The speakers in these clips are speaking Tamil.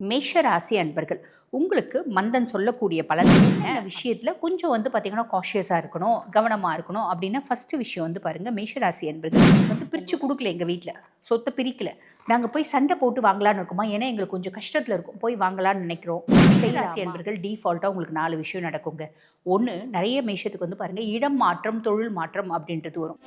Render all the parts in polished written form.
மேஷ ராசி அன்பர்கள் உங்களுக்கு மந்தன் சொல்லக்கூடிய பலன் என்ன விஷயத்தில் கொஞ்சம் பார்த்தீங்கன்னா காஷியஸாக இருக்கணும், கவனமாக இருக்கணும் அப்படின்னா ஃபஸ்ட்டு விஷயம் பாருங்கள், மேஷராசி அன்பர்கள் பிரித்து கொடுக்கல. எங்கள் வீட்டில் சொத்தை பிரிக்கல. நாங்கள் போய் சண்டை போட்டு வாங்கலான்னு இருக்கோமா, ஏன்னா எங்களுக்கு கொஞ்சம் கஷ்டத்தில் இருக்கும், போய் வாங்கலான்னு நினைக்கிறோம். மேஷராசி அன்பர்கள் டிஃபால்ட்டாக உங்களுக்கு 4 விஷயம் நடக்குங்க. ஒன்று, நிறைய மேஷத்துக்கு பாருங்கள், இடம் மாற்றம், தொழில் மாற்றம் அப்படின்றது வரும்.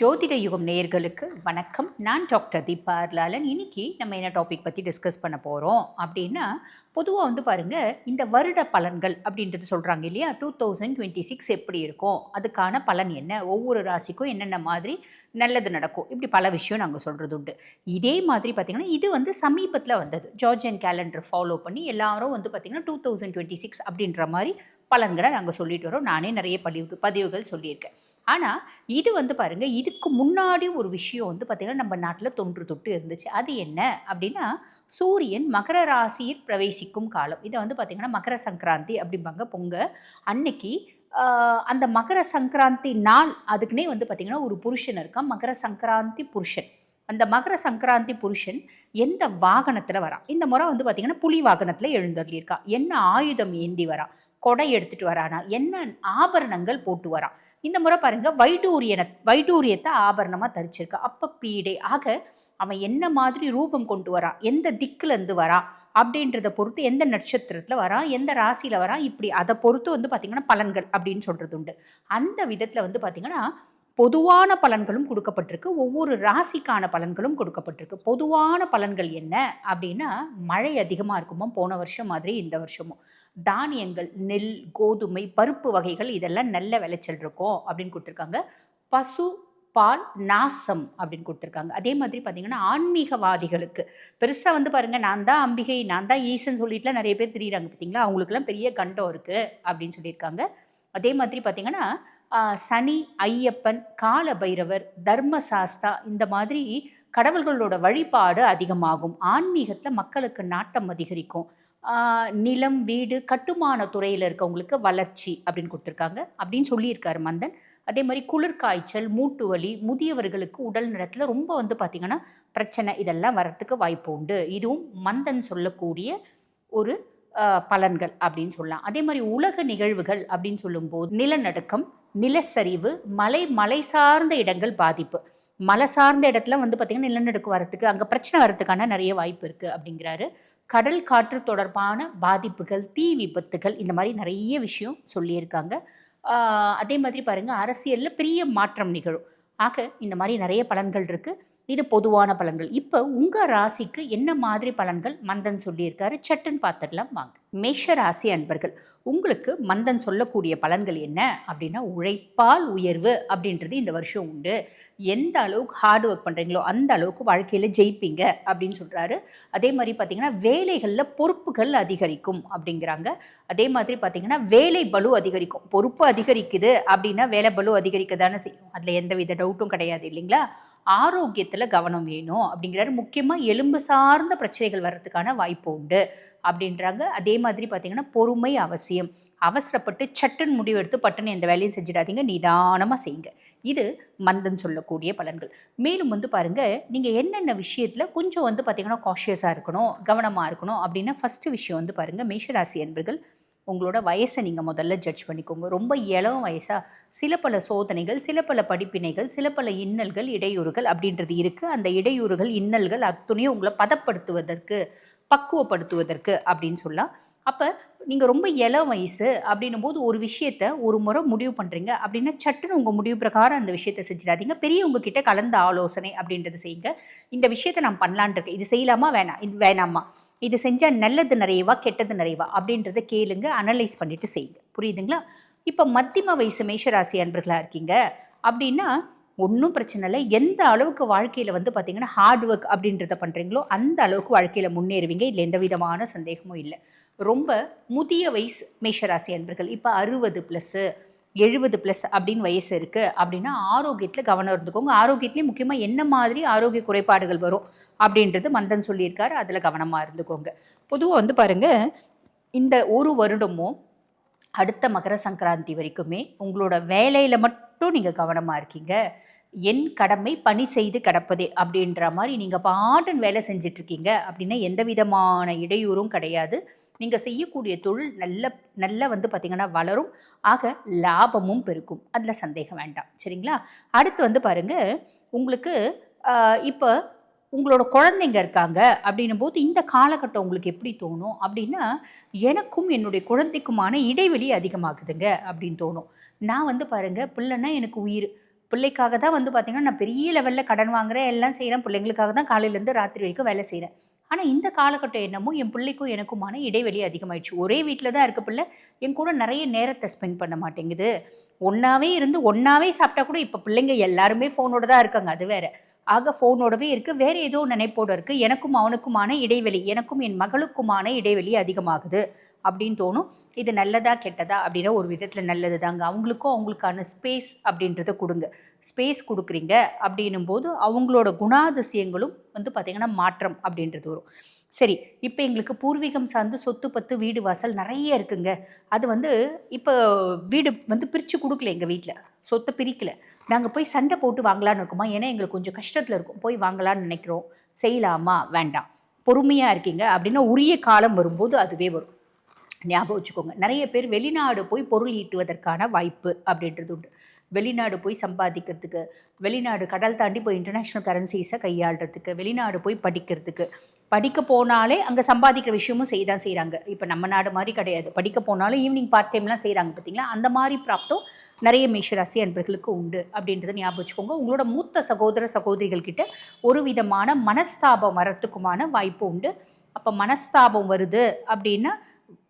ஜோதிட யுகம் நேயர்களுக்கு வணக்கம். நான் டாக்டர் தீபா அர்லாலன். இன்னைக்கு நம்ம என்ன டாபிக் பற்றி டிஸ்கஸ் பண்ண போகிறோம் அப்படின்னா, பொதுவாக பாருங்கள், இந்த வருட பலன்கள் அப்படின்றது சொல்கிறாங்க இல்லையா, 2026 எப்படி இருக்கும், அதுக்கான பலன் என்ன, ஒவ்வொரு ராசிக்கும் என்னென்ன மாதிரி நல்லது நடக்கும், இப்படி பல விஷயம் நாங்கள் சொல்கிறது உண்டு. இதே மாதிரி பார்த்திங்கன்னா இது சமீபத்தில் வந்தது. ஜார்ஜியன் கேலண்டர் ஃபாலோ பண்ணி எல்லாரும் பார்த்திங்கன்னா 2026 அப்படின்ற மாதிரி பலன்களை நாங்கள் சொல்லிட்டு வரோம். நானே நிறைய பதிவுகள் சொல்லியிருக்கேன். ஆனால் இது பாருங்கள், இதுக்கு முன்னாடி ஒரு விஷயம் பார்த்திங்கன்னா நம்ம நாட்டில் தொன்று இருந்துச்சு. அது என்ன அப்படின்னா, சூரியன் மகர ராசியில் பிரவேசிக்கும் காலம். இதை பார்த்திங்கன்னா மகர சங்கராந்தி அப்படிம்பாங்க. பொங்கல் அன்னைக்கு அந்த மகர சங்கராந்தி நாள் அதுக்குன்னே பார்த்திங்கன்னா ஒரு புருஷன் இருக்கான், மகர சங்கராந்தி புருஷன். அந்த மகர சங்கராந்தி புருஷன் எந்த வாகனத்தில் வரான், இந்த முறை பார்த்திங்கன்னா புலி வாகனத்தில் எழுந்தருளியிருக்கான். என்ன ஆயுதம் ஏந்தி வரான், கொடை எடுத்துகிட்டு வரானா, என்ன ஆபரணங்கள் போட்டு வரான். இந்த முறை பாருங்க, வைடூரியத்தை ஆபரணமாக தரிச்சிருக்கா. அப்போ பீடை ஆக அவன் என்ன மாதிரி ரூபம் கொண்டு வரான், எந்த திக்குலேருந்து வரான் அப்படின்றத பொறுத்து, எந்த நட்சத்திரத்தில் வரான், எந்த ராசியில் வரான், இப்படி அதை பொறுத்து பார்த்திங்கன்னா பலன்கள் அப்படின்னு சொல்கிறது உண்டு. அந்த விதத்தில் பார்த்திங்கன்னா பொதுவான பலன்களும் கொடுக்கப்பட்டிருக்கு, ஒவ்வொரு ராசிக்கான பலன்களும் கொடுக்கப்பட்டிருக்கு. பொதுவான பலன்கள் என்ன அப்படின்னா, மழை அதிகமாக இருக்குமோ போன வருஷம் மாதிரி இந்த வருஷமும். தானியங்கள், நெல், கோதுமை, பருப்பு வகைகள் இதெல்லாம் நல்ல விளைச்சல் இருக்கும் அப்படின்னு கொடுத்துருக்காங்க. பசு பால் நாசம் அப்படின்னு கொடுத்துருக்காங்க. அதே மாதிரி பார்த்திங்கன்னா ஆன்மீகவாதிகளுக்கு பெருசாக பாருங்கள், நான் தான் அம்பிகை, நான் தான் ஈசன் சொல்லிட்டுலாம் நிறைய பேர் தெரியுறாங்க பார்த்தீங்களா, அவங்களுக்குலாம் பெரிய கண்டம் இருக்குது அப்படின்னு சொல்லியிருக்காங்க. அதே மாதிரி பார்த்திங்கன்னா சனி, ஐயப்பன், கால பைரவர், தர்மசாஸ்தா இந்த மாதிரி கடவுள்களோட வழிபாடு அதிகமாகும். ஆன்மீகத்தில் மக்களுக்கு நாட்டம் அதிகரிக்கும். நிலம், வீடு, கட்டுமான துறையில் இருக்கவங்களுக்கு வளர்ச்சி அப்படின்னு கொடுத்துருக்காங்க அப்படின்னு சொல்லியிருக்காரு மந்தன். அதே மாதிரி குளிர்காய்ச்சல், மூட்டு வலி, முதியவர்களுக்கு உடல் நலத்தில் ரொம்ப பார்த்திங்கன்னா பிரச்சனை, இதெல்லாம் வரத்துக்கு வாய்ப்பு உண்டு. இதுவும் மந்தன் சொல்லக்கூடிய ஒரு பலன்கள் அப்படின்னு சொல்லலாம். அதே மாதிரி உலக நிகழ்வுகள் அப்படின்னு சொல்லும்போது நிலநடுக்கம், நிலச்சரிவு, மலை சார்ந்த இடங்கள் பாதிப்பு. மலை சார்ந்த இடத்துல பார்த்திங்கன்னா நிலநடுக்கம் வரத்துக்கு, அங்கே பிரச்சனை வரத்துக்கான நிறைய வாய்ப்பு இருக்குது அப்படிங்கிறாரு. கடல் காற்று தொடர்பான பாதிப்புகள், தீ விபத்துகள், இந்த மாதிரி நிறைய விஷயம் சொல்லியிருக்காங்க. அதே மாதிரி பாருங்கள், அரசியலில் பெரிய மாற்றம் நிகழும். ஆக இந்த மாதிரி நிறைய பலன்கள் இருக்குது. இது பொதுவான பலன்கள். இப்போ உங்கள் ராசிக்கு என்ன மாதிரி பலன்கள் மந்தன் சொல்லியிருக்காரு, சட்டுன்னு பார்த்துடலாம் வாங்க. மேஷ ராசி அன்பர்கள், உங்களுக்கு மந்தன் சொல்லக்கூடிய பலன்கள் என்ன அப்படின்னா, உழைப்பால் உயர்வு அப்படின்றது இந்த வருஷம் உண்டு. எந்த அளவுக்கு ஹார்ட் ஒர்க் பண்ணுறீங்களோ அந்த அளவுக்கு வாழ்க்கையில் ஜெயிப்பீங்க அப்படின்னு சொல்கிறாரு. அதே மாதிரி பார்த்திங்கன்னா வேலைகளில் பொறுப்புகள் அதிகரிக்கும் அப்படிங்கிறாங்க. அதே மாதிரி பார்த்திங்கன்னா வேலை பலு அதிகரிக்கும். பொறுப்பு அதிகரிக்குது அப்படின்னா வேலை பலு அதிகரிக்க தானே செய்யும், அதில் எந்த வித டவுட்டும் கிடையாது இல்லைங்களா. ஆரோக்கியத்தில் கவனம் வேணும் அப்படிங்கிறாரு. முக்கியமாக எலும்பு சார்ந்த பிரச்சனைகள் வர்றதுக்கான வாய்ப்பு உண்டு அப்படின்றாங்க. அதே மாதிரி பார்த்திங்கன்னா பொறுமை அவசியம். அவசரப்பட்டு சட்டுன்னு முடிவெடுத்து பட்டுன்னு எந்த வேலையும் செஞ்சிடாதீங்க, நிதானமாக செய்யுங்க. இது மந்தன் சொல்லக்கூடிய பலன்கள். மேலும் பாருங்கள், நீங்கள் என்னென்ன விஷயத்தில் கொஞ்சம் பார்த்திங்கன்னா காஷியஸாக இருக்கணும், கவனமாக இருக்கணும் அப்படின்னா ஃபஸ்ட்டு விஷயம் பாருங்கள், மேஷராசி அன்பர்கள் உங்களோட வயசை நீங்கள் முதல்ல ஜட்ஜ் பண்ணிக்கோங்க. ரொம்ப இளம் வயசாக சில பல சோதனைகள், சில பல படிப்பினைகள், சில பல இன்னல்கள், இடையூறுகள் அப்படின்றது இருக்குது. அந்த இடையூறுகள், இன்னல்கள் அத்துணையும் உங்களை பதப்படுத்துவதற்கு, பக்குவப்படுத்துவதற்கு அப்படின்னு சொல்லலாம். அப்போ நீங்கள் ரொம்ப இளம் வயசு அப்படின்னும் போது ஒரு விஷயத்தை ஒரு முறை முடிவு பண்ணுறீங்க அப்படின்னா சட்டுன்னு உங்கள் முடிவு பிரகாரம் அந்த விஷயத்தை செஞ்சிடாதீங்க. பெரியவங்க கிட்ட கலந்த ஆலோசனை அப்படின்றது செய்யுங்க. இந்த விஷயத்தை நான் பண்ணலான் இருக்கேன், இது செய்யலாமா வேணாம், இது வேணாமா, இது செஞ்சால் நல்லது நிறையவா கெட்டது நிறையவா அப்படின்றத கேளுங்க, அனலைஸ் பண்ணிவிட்டு செய்யுங்க. புரியுதுங்களா. இப்போ மத்தியம வயசு மேஷராசி அன்பர்களாக இருக்கீங்க அப்படின்னா ஒன்றும் பிரச்சனை இல்லை. எந்த அளவுக்கு வாழ்க்கையில் பார்த்திங்கன்னா ஹார்ட் ஒர்க் அப்படின்றத பண்ணுறீங்களோ அந்த அளவுக்கு வாழ்க்கையில் முன்னேறுவீங்க. இதில் எந்த விதமான சந்தேகமும் இல்லை. ரொம்ப முதிய வயசு மேஷராசி அன்பர்கள், இப்போ 60+, 70+ அப்படின்னு வயசு இருக்குது அப்படின்னா ஆரோக்கியத்தில் கவனம் இருந்துக்கோங்க. ஆரோக்கியத்துலேயும் முக்கியமாக என்ன மாதிரி ஆரோக்கிய குறைபாடுகள் வரும் அப்படின்றது மந்தன் சொல்லியிருக்காரு, அதில் கவனமாக இருந்துக்கோங்க. பொதுவாக பாருங்கள், இந்த ஒரு வருடமும் அடுத்த மகர சங்கராந்தி வரைக்குமே உங்களோட வேலையில் மட்டும் நீங்கள் கவனமாக இருக்கீங்க. என் கடமை பணி செய்து கிடப்பதே அப்படின்ற மாதிரி நீங்கள் பாட்டுன்னு வேலை செஞ்சிட்ருக்கீங்க அப்படின்னா எந்த விதமான இடையூறும் கிடையாது. நீங்கள் செய்யக்கூடிய தொழில் நல்ல நல்ல வந்து பார்த்திங்கன்னா வளரும். ஆக லாபமும் பெருக்கும். அதில் சந்தேகம் வேண்டாம். சரிங்களா? அடுத்து வந்து பாருங்கள், உங்களுக்கு இப்போ உங்களோட குழந்தைங்க இருக்காங்க அப்படின்னும் போது இந்த காலகட்டம் உங்களுக்கு எப்படி தோணும் அப்படின்னா, எனக்கும் என்னுடைய குழந்தைக்குமான இடைவெளி அதிகமாகுதுங்க அப்படின்னு தோணும். நான் வந்து பாருங்கள், பிள்ளைன்னா எனக்கு உயிர். பிள்ளைக்காக தான் வந்து பார்த்திங்கன்னா நான் பெரிய லெவலில் கடன் வாங்குறேன், எல்லாம் செய்கிறேன். பிள்ளைங்களுக்காக தான் காலையிலேருந்து ராத்திரி வரைக்கும் வேலை செய்கிறேன். ஆனால் இந்த காலகட்டம் என்னமோ என் பிள்ளைக்கும் எனக்குமான இடைவெளி அதிகமாகிடுச்சு. ஒரே வீட்டில் தான் இருக்க பிள்ளை, என் கூட நிறைய நேரத்தை ஸ்பெண்ட் பண்ண மாட்டேங்குது. ஒன்றாவே இருந்து ஒன்றாவே சாப்பிட்டா கூட இப்போ பிள்ளைங்க எல்லாருமே ஃபோனோட தான் இருக்காங்க, அது வேறு. ஆக ஃபோனோடவே இருக்குது, வேறு ஏதோ நினைப்போடு இருக்குது. எனக்கும் அவனுக்குமான இடைவெளி, எனக்கும் என் மகளுக்குமான இடைவெளி அதிகமாகுது அப்படின்னு தோணும். இது நல்லதா கெட்டதா அப்படின்னா ஒரு விதத்தில் நல்லது தாங்க. அவங்களுக்கும் அவங்களுக்கான ஸ்பேஸ் அப்படின்றத கொடுங்க. ஸ்பேஸ் கொடுக்குறீங்க அப்படின்னும் போது அவங்களோட குணாதிசயங்களும் வந்து பார்த்திங்கன்னா மாற்றம் அப்படின்றது வரும். சரி, இப்போ எங்களுக்கு பூர்வீகம் சார்ந்து சொத்து பத்து வீடு வாசல் நிறைய இருக்குங்க. அது வந்து இப்போ வீடு வந்து பிரித்து கொடுக்கல, எங்கள் வீட்டில் சொத்தை பிரிக்கலை. நாங்கள் போய் சண்டை போட்டு வாங்கலான்னு இருக்கோமா, ஏன்னா எங்களுக்கு கொஞ்சம் கஷ்டத்தில் இருக்கும், போய் வாங்கலான்னு நினைக்கிறோம். செய்யலாமா? வேண்டாம். பொறுமையாக இருக்கீங்க அப்படின்னா உரிய காலம் வரும்போது அதுவே வரும். ஞாபகம் வச்சுக்கோங்க. நிறைய பேர் வெளிநாடு போய் பொருள் ஈட்டுவதற்கான வாய்ப்பு அப்படின்றது உண்டு. வெளிநாடு போய் சம்பாதிக்கிறதுக்கு, வெளிநாடு கடல் தாண்டி போய் இன்டர்நேஷ்னல் கரன்சிஸை கையாளுறதுக்கு, வெளிநாடு போய் படிக்கிறதுக்கு. படிக்க போனாலே அங்கே சம்பாதிக்கிற விஷயமும் செய்தான் செய்கிறாங்க. இப்போ நம்ம நாடு மாதிரி கிடையாது. படிக்க போனாலும் ஈவினிங் பார்ட் டைம்லாம் செய்கிறாங்க பார்த்தீங்களா? அந்த மாதிரி பிராப்தம் நிறைய மேஷராசி அன்பர்களுக்கு உண்டு அப்படின்றத ஞாபகம் வச்சுக்கோங்க. உங்களோட மூத்த சகோதர சகோதரிகள் கிட்ட ஒரு விதமான மனஸ்தாபம் வரத்துக்குமான வாய்ப்பு உண்டு. அப்போ மனஸ்தாபம் வருது அப்படின்னா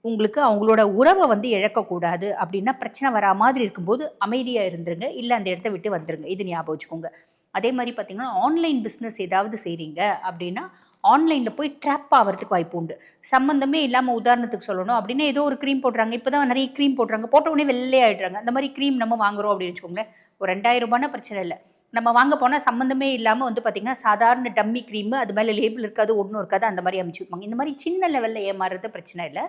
உங்களுக்கு அவங்களோட உறவை வந்து இழக்கக்கூடாது அப்படின்னா பிரச்சனை வரா மாதிரி இருக்கும்போது அமைதியாக இருந்துருங்க, இல்லை அந்த இடத்த விட்டு வந்துடுங்க. இது ஞாபகம் வச்சுக்கோங்க. அதே மாதிரி பார்த்திங்கன்னா ஆன்லைன் பிஸ்னஸ் ஏதாவது செய்கிறீங்க அப்படின்னா ஆன்லைனில் போய் ட்ராப் ஆகிறதுக்கு வாய்ப்பு உண்டு. சம்மந்தமே இல்லாமல் உதாரணத்துக்கு சொல்லணும் அப்படின்னா ஏதோ ஒரு க்ரீம் போடுறாங்க, இப்போ தான் நிறைய க்ரீம் போடுறாங்க, போட்ட உடனே வெள்ளையாகிடுறாங்க. அந்த மாதிரி க்ரீம் நம்ம வாங்குகிறோம் அப்படின்னு வச்சுக்கோங்களேன். ஒரு 2000 ரூபாய்னா பிரச்சனை இல்லை. நம்ம வாங்க போனால் சம்மந்தமே இல்லாமல் வந்து பார்த்திங்கன்னா சாதாரண டம்மி க்ரீமு, அது மேலே லேபிள் இருக்காது, ஒன்றும் இருக்காது, அந்த மாதிரி அமைச்சு வைப்பாங்க. இந்த மாதிரி சின்ன லெவலில் ஏமாறுறது பிரச்சனை இல்லை,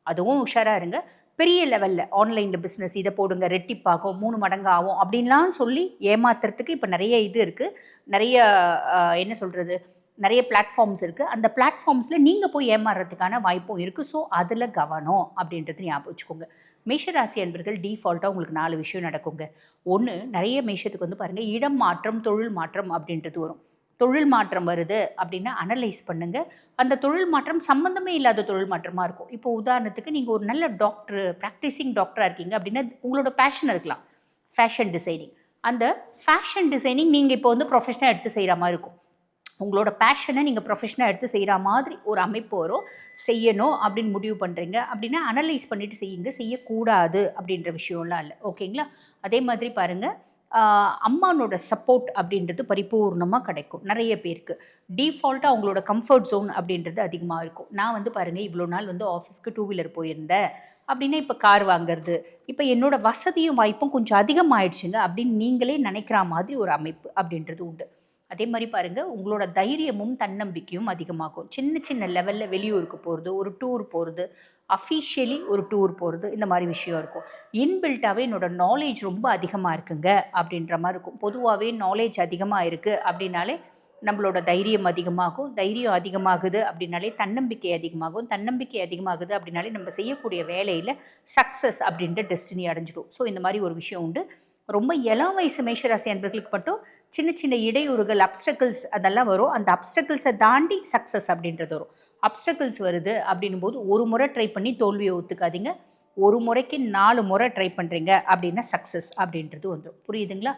அதுவும் உஷாராக இருங்க. பெரிய லெவலில் ஆன்லைனில் பிஸ்னஸ் இதை போடுங்க, ரெட்டிப்பாகும், 3 மடங்கு ஆகும் அப்படின்லாம் சொல்லி ஏமாத்துறதுக்கு இப்போ நிறைய இது இருக்குது. நிறைய என்ன சொல்கிறது, நிறைய பிளாட்ஃபார்ம்ஸ் இருக்குது. அந்த பிளாட்ஃபார்ம்ஸில் நீங்கள் போய் ஏமாறுறதுக்கான வாய்ப்பும் இருக்குது. ஸோ அதில் கவனம் அப்படின்றது ஞாபகம் வச்சுக்கோங்க. மேஷராசி அன்பர்கள் டிஃபால்ட்டாக உங்களுக்கு 4 விஷயம் நடக்குங்க. ஒன்று, நிறைய மேஷத்துக்கு வந்து பாருங்கள், இடம் மாற்றம், தொழில் மாற்றம் அப்படின்றது வரும். தொழில் மாற்றம் வருது அப்படின்னா அனலைஸ் பண்ணுங்கள். அந்த தொழில் மாற்றம் சம்மந்தமே இல்லாத தொழில் மாற்றமாக இருக்கும். இப்போ உதாரணத்துக்கு நீங்கள் ஒரு நல்ல டாக்டர், ப்ராக்டிசிங் டாக்டராக இருக்கீங்க அப்படின்னா உங்களோட பேஷன் இருக்கலாம் ஃபேஷன் டிசைனிங். அந்த ஃபேஷன் டிசைனிங் நீங்கள் இப்போ வந்து ப்ரொஃபஷனாக எடுத்து செய்கிற மாதிரி இருக்கும். உங்களோட பேஷனை நீங்கள் ப்ரொஃபஷனாக எடுத்து செய்கிற மாதிரி ஒரு அமைப்பு வரும். செய்யணும் அப்படின்னு முடிவு பண்ணுறீங்க அப்படின்னா அனலைஸ் பண்ணிவிட்டு செய்யுங்க. செய்யக்கூடாது அப்படின்ற விஷயம்லாம் இல்லை. ஓகேங்களா? அதே மாதிரி பாருங்கள், அம்மானோட சப்போர்ட் அப்படின்றது பரிபூர்ணமாக கிடைக்கும் நிறைய பேருக்கு. டிஃபால்ட்டாக அவங்களோட கம்ஃபர்ட் ஜோன் அப்படின்றது அதிகமாக இருக்கும். நான் வந்து பாருங்கள், இவ்வளோ நாள் வந்து ஆஃபீஸ்க்கு 2 வீலர் போயிருந்தேன் அப்படின்னா இப்போ கார் வாங்குறது, இப்போ என்னோடய வசதியும் வாய்ப்பும் கொஞ்சம் அதிகமாகிடுச்சுங்க அப்படின்னு நீங்களே நினைக்கிற மாதிரி ஒரு அமைப்பு அப்படின்றது உண்டு. அதே மாதிரி பாருங்கள், உங்களோட தைரியமும் தன்னம்பிக்கையும் அதிகமாகும். சின்ன சின்ன லெவலில் வெளியூருக்கு போகிறது, ஒரு டூர் போகிறது, அஃபிஷியலி ஒரு டூர் போகிறது, இந்த மாதிரி விஷயம் இருக்கும். இன்பில்ட்டாகவே என்னோடய நாலேஜ் ரொம்ப அதிகமாக இருக்குங்க அப்படின்ற மாதிரி இருக்கும். பொதுவாகவே நாலேஜ் அதிகமாக இருக்குது அப்படின்னாலே நம்மளோட தைரியம் அதிகமாகும். தைரியம் அதிகமாகுது அப்படின்னாலே தன்னம்பிக்கை அதிகமாகும். தன்னம்பிக்கை அதிகமாகுது அப்படின்னாலே நம்ம செய்யக்கூடிய வேலையில் சக்ஸஸ் அப்படின்ற டெஸ்டினி அடைஞ்சிடும். ஸோ இந்த மாதிரி ஒரு விஷயம் உண்டு. ரொம்ப இளம் வயசு மேஷராசி அன்பர்களுக்கு மட்டும் சின்ன சின்ன இடையூறுகள், அப்டக்கிள்ஸ் அதெல்லாம் வரும். அந்த அப்டக்கிள்ஸை தாண்டி சக்ஸஸ் அப்படின்றது வரும். அப்டக்கிள்ஸ் வருது அப்படின்னும் போது ஒரு முறை ட்ரை பண்ணி தோல்வியை ஒத்துக்காதீங்க. ஒரு முறைக்கு 4 முறை ட்ரை பண்ணுறீங்க அப்படின்னா சக்ஸஸ் அப்படின்றது வந்துடும். புரியுதுங்களா?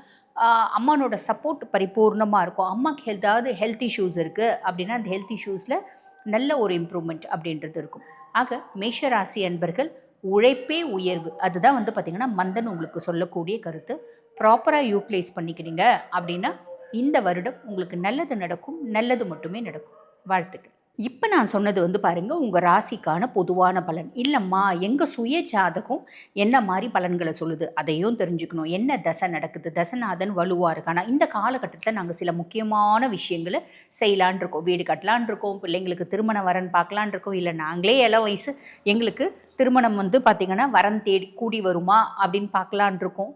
அம்மானோட சப்போர்ட் பரிபூர்ணமாக இருக்கும். அம்மாவுக்கு ஏதாவது ஹெல்த் இஷ்யூஸ் இருக்குது அப்படின்னா அந்த ஹெல்த் இஷ்யூஸில் நல்ல ஒரு இம்ப்ரூவ்மெண்ட் அப்படின்றது இருக்கும். ஆக மேஷராசி அன்பர்கள் உழைப்பே உயர்வு, அதுதான் வந்து பார்த்திங்கன்னா மந்தன் உங்களுக்கு சொல்லக்கூடிய கருத்து. ப்ராப்பராக யூட்டிலைஸ் பண்ணிக்கிறீங்க அப்படின்னா இந்த வருடம் உங்களுக்கு நல்லது நடக்கும், நல்லது மட்டுமே நடக்கும். வாழ்த்துக்கள். இப்போ நான் சொன்னது வந்து பாருங்கள், உங்கள் ராசிக்கான பொதுவான பலன் இல்லைம்மா. எங்கள் சுய ஜாதகம் என்ன மாதிரி பலன்களை சொல்லுது அதையும் தெரிஞ்சுக்கணும். என்ன தசை நடக்குது, தசநாதன் வலுவாக இருக்கானா, இந்த காலகட்டத்தில் நாங்கள் சில முக்கியமான விஷயங்களை செய்யலான் இருக்கோம். வீடு கட்டலான் இருக்கோம், பிள்ளைங்களுக்கு திருமண வரன் பார்க்கலான் இருக்கோம், இல்லை நாங்களே இளம் வயசு எங்களுக்கு திருமணம் வந்து பார்த்திங்கன்னா வரன் தேடி கூடி வருமா அப்படின்னு பார்க்கலான் இருக்கோம்.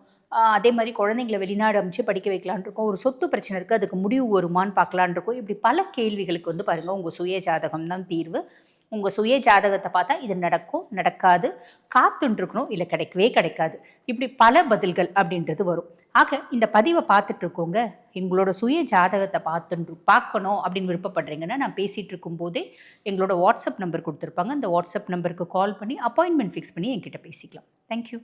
அதே மாதிரி குழந்தைங்களை வெளிநாடு அமைச்சு படிக்க வைக்கலான் இருக்கோம். ஒரு சொத்து பிரச்சனை இருக்குது, அதுக்கு முடிவு வருமானு பார்க்கலான் இருக்கோம். இப்படி பல கேள்விகளுக்கு வந்து பாருங்கள் உங்கள் சுய ஜாதகம் தான் தீர்வு. உங்கள் சுய ஜாதகத்தை பார்த்தா இது நடக்கும், நடக்காது, காத்துன்ட்ருக்கணும், இல்லை கிடைக்கவே கிடைக்காது, இப்படி பல பதில்கள் அப்படின்றது வரும். ஆக இந்த பதிவை பார்த்துட்டு இருக்கோங்க, எங்களோட சுய ஜாதகத்தை பார்க்கணும் அப்படின்னு விருப்பப்படுறீங்கன்னா நான் பேசிகிட்டு இருக்கும்போதே எங்களோட வாட்ஸ்அப் நம்பர் கொடுத்துருப்பாங்க. அந்த வாட்ஸ்அப் நம்பருக்கு கால் பண்ணி அப்பாயின்மெண்ட் ஃபிக்ஸ் பண்ணி என்கிட்ட பேசிக்கலாம். தேங்க்யூ.